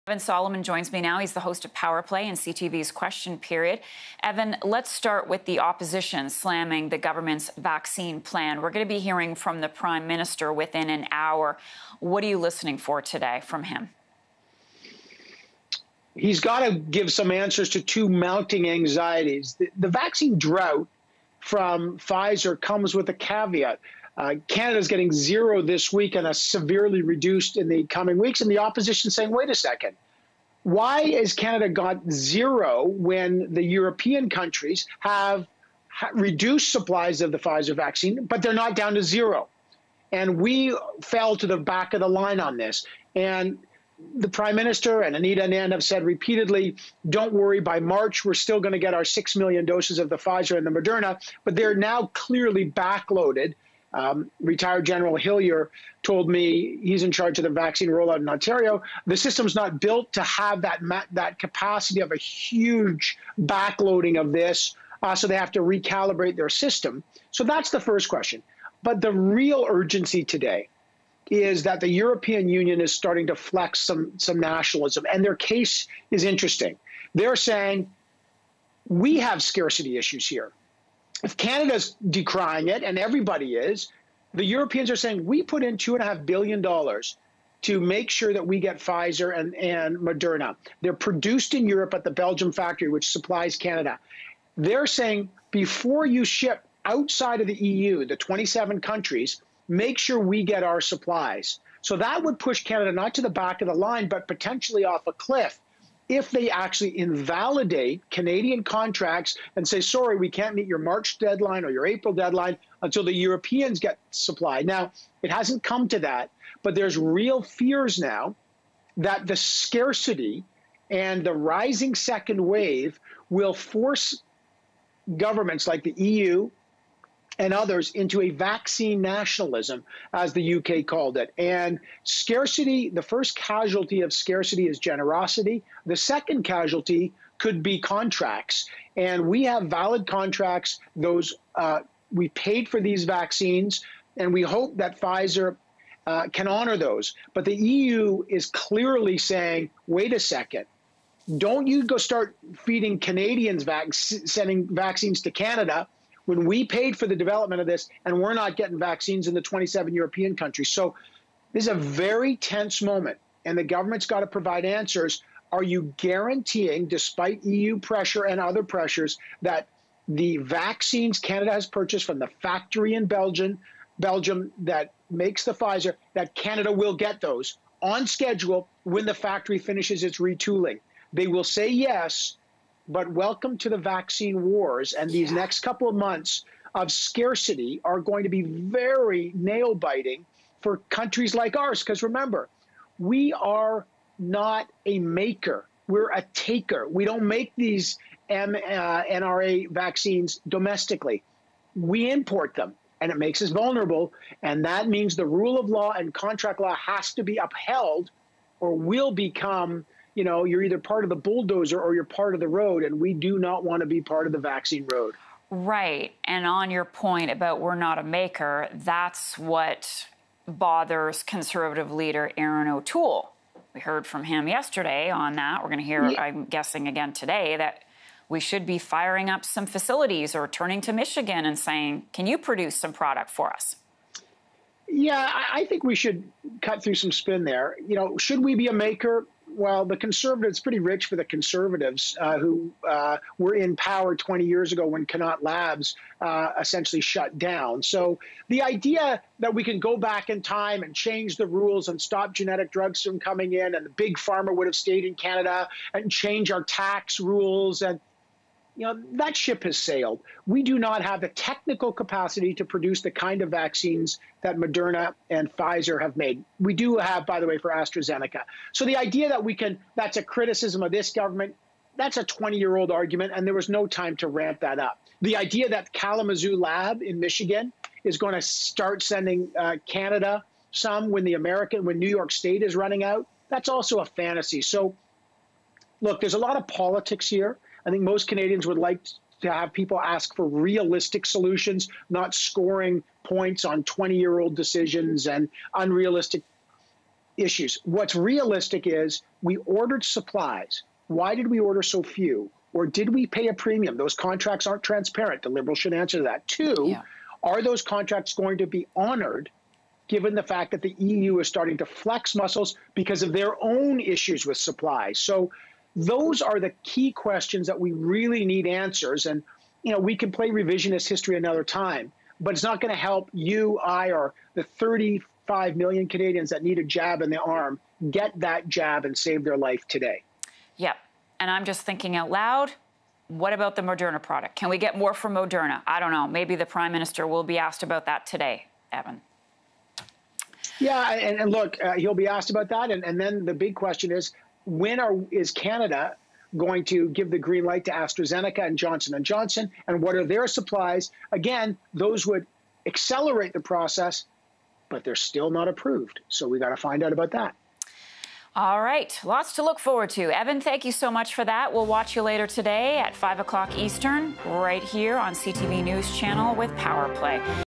Evan Solomon joins me now. He's the host of Power Play and CTV's Question Period. Evan, let's start with the opposition slamming the government's vaccine plan. We're going to be hearing from the Prime Minister within an hour. What are you listening for today from him? He's got to give some answers to two mounting anxieties. The vaccine drought from Pfizer comes with a caveat. Canada's getting zero this week and a severely reduced in the coming weeks. And the opposition saying, wait a second, why has Canada got zero when the European countries have reduced supplies of the Pfizer vaccine, but they're not down to zero? And we fell to the back of the line on this. And the Prime Minister and Anita Anand have said repeatedly, don't worry, by March, we're still going to get our 6 million doses of the Pfizer and the Moderna, but they're now clearly backloaded. Retired General Hillier told me, he's in charge of the vaccine rollout in Ontario, the system's not built to have that capacity of a huge backloading of this, so they have to recalibrate their system. So that's the first question. But the real urgency today is that the European Union is starting to flex some nationalism, and their case is interesting. They're saying, we have scarcity issues here. If Canada's decrying it, and everybody is, the Europeans are saying, we put in $2.5 billion to make sure that we get Pfizer and Moderna. They're produced in Europe at the Belgium factory, which supplies Canada. They're saying, before you ship outside of the EU, the 27 countries, make sure we get our supplies. So that would push Canada not to the back of the line, but potentially off a cliff, if they actually invalidate Canadian contracts and say, sorry, we can't meet your March deadline or your April deadline until the Europeans get supply. Now, it hasn't come to that, but there's real fears now that the scarcity and the rising second wave will force governments like the EU and others into a vaccine nationalism, as the UK called it. And scarcity, the first casualty of scarcity is generosity. The second casualty could be contracts. And we have valid contracts. Those we paid for these vaccines, and we hope that Pfizer can honor those. But the EU is clearly saying, wait a second, don't you go start feeding Canadians, sending vaccines to Canada, when we paid for the development of this, and we're not getting vaccines in the 27 European countries. So this is a very tense moment, and the government's got to provide answers. Are you guaranteeing, despite EU pressure and other pressures, that the vaccines Canada has purchased from the factory in Belgium that makes the Pfizer, that Canada will get those on schedule when the factory finishes its retooling? They will say yes, but welcome to the vaccine wars. And these next couple of months of scarcity are going to be very nail-biting for countries like ours. Because remember, we are not a maker. We're a taker. We don't make these mRNA vaccines domestically. We import them, and it makes us vulnerable. And that means the rule of law and contract law has to be upheld, or we'll become, you know, you're either part of the bulldozer or you're part of the road, and we do not want to be part of the vaccine road. Right. And on your point about we're not a maker, that's what bothers Conservative leader Aaron O'Toole. We heard from him yesterday on that. We're going to hear, I'm guessing, again today, that we should be firing up some facilities or turning to Michigan and saying, can you produce some product for us? Yeah, I think we should cut through some spin there. You know, should we be a maker? Well, the Conservatives, pretty rich for the Conservatives who were in power 20 years ago when Connaught Labs essentially shut down. So the idea that we can go back in time and change the rules and stop genetic drugs from coming in, and the big pharma would have stayed in Canada, and change our tax rules, and you know, that ship has sailed. We do not have the technical capacity to produce the kind of vaccines that Moderna and Pfizer have made. We do have, by the way, for AstraZeneca. So the idea that we can, that's a criticism of this government, that's a 20-year-old argument, and there was no time to ramp that up. The idea that Kalamazoo Lab in Michigan is going to start sending Canada some when New York State is running out, that's also a fantasy. So look, there's a lot of politics here. I think most Canadians would like to have people ask for realistic solutions, not scoring points on 20-year-old decisions and unrealistic issues. What's realistic is we ordered supplies. Why did we order so few? Or did we pay a premium? Those contracts aren't transparent. The Liberals should answer that. Two, are those contracts going to be honored given the fact that the EU is starting to flex muscles because of their own issues with supply? So those are the key questions that we really need answers. And, you know, we can play revisionist history another time, but it's not going to help you, I, or the 35 million Canadians that need a jab in the arm get that jab and save their life today. Yep. And I'm just thinking out loud, what about the Moderna product? Can we get more from Moderna? I don't know. Maybe the Prime Minister will be asked about that today, Evan. Yeah, and look, he'll be asked about that. And then the big question is, is Canada going to give the green light to AstraZeneca and Johnson & Johnson? And what are their supplies? Again, those would accelerate the process, but they're still not approved. So we got to find out about that. All right. Lots to look forward to. Evan, thank you so much for that. We'll watch you later today at 5 o'clock Eastern, right here on CTV News Channel with Power Play.